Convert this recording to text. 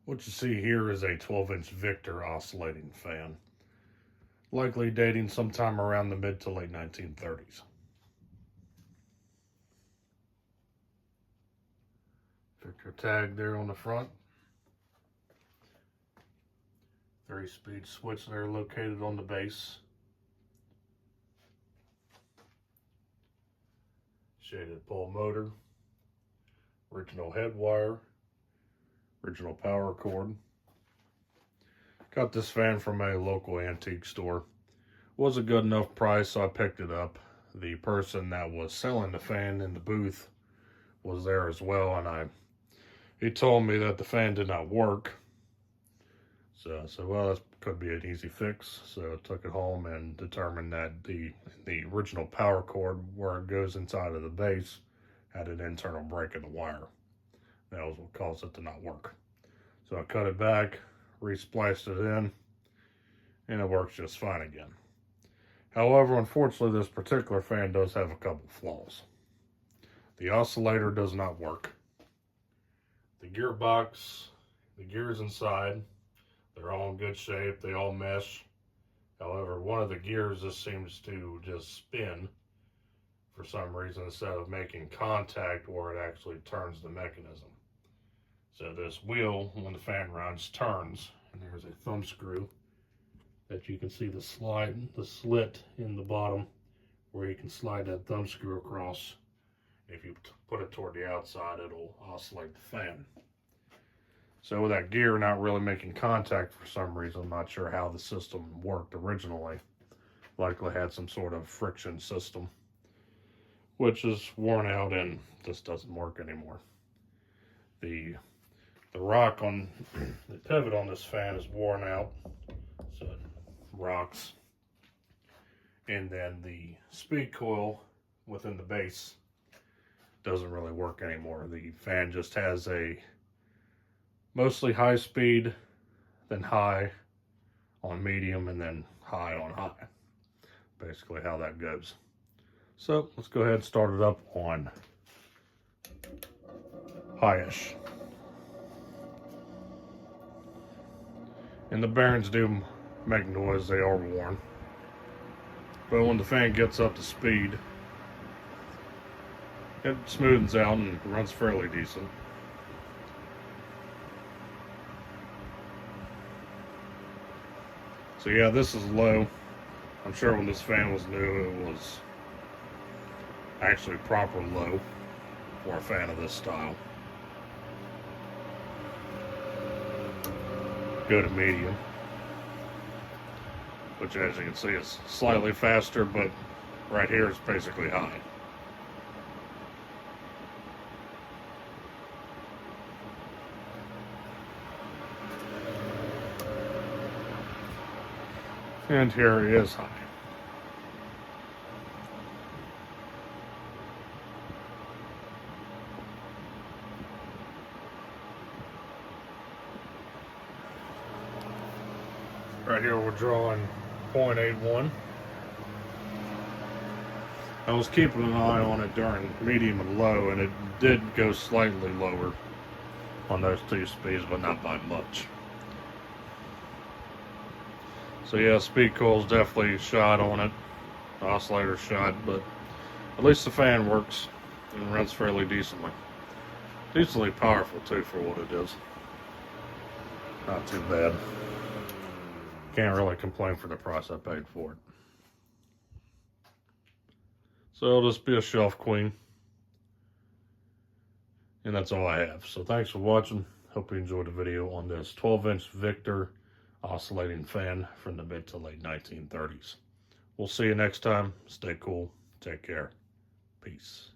What you see here is a 12-inch Victor oscillating fan, likely dating sometime around the mid to late 1930s. Victor tag there on the front. 3-speed switch there located on the base. Shaded pole motor. Original head wire. Original power cord. Got this fan from a local antique store. Was a good enough price, so I picked it up. The person that was selling the fan in the booth was there as well, and he told me that the fan did not work. So I said, well, that could be an easy fix. So I took it home and determined that the original power cord, where it goes inside of the base, had an internal break in the wire. That was what caused it to not work. So I cut it back, re-spliced it in, and it works just fine again. However, unfortunately, this particular fan does have a couple flaws. The oscillator does not work. The gearbox, the gears inside, they're all in good shape. They all mesh. However, one of the gears just seems to just spin for some reason instead of making contact where it actually turns the mechanism. So this wheel, when the fan runs, turns, and there's a thumb screw that you can see the slit in the bottom where you can slide that thumb screw across. If you put it toward the outside, it'll oscillate the fan. So with that gear not really making contact for some reason, I'm not sure how the system worked originally. Likely had some sort of friction system, which is worn out and just doesn't work anymore. The rock on the pivot on this fan is worn out, so it rocks. And then the speed coil within the base doesn't really work anymore. The fan just has a mostly high speed, then high on medium, and then high on high. Basically how that goes. So let's go ahead and start it up on highish. And the bearings do make noise, they are worn. But when the fan gets up to speed, it smoothens out and runs fairly decent. So yeah, this is low. I'm sure when this fan was new, it was actually proper low for a fan of this style. Go to medium, which as you can see is slightly faster, but right here is basically high. And here it is high. Right here we're drawing 0.81. I was keeping an eye on it during medium and low, and it did go slightly lower on those two speeds, but not by much. So yeah, speed coil's definitely shot on it. The oscillator's shot, but at least the fan works and runs fairly decently. Decently powerful too for what it is. Not too bad. Can't really complain for the price I paid for it. So it'll just be a shelf queen. And that's all I have. So thanks for watching. Hope you enjoyed the video on this 12-inch Victor oscillating fan from the mid to late 1930s. We'll see you next time. Stay cool. Take care. Peace.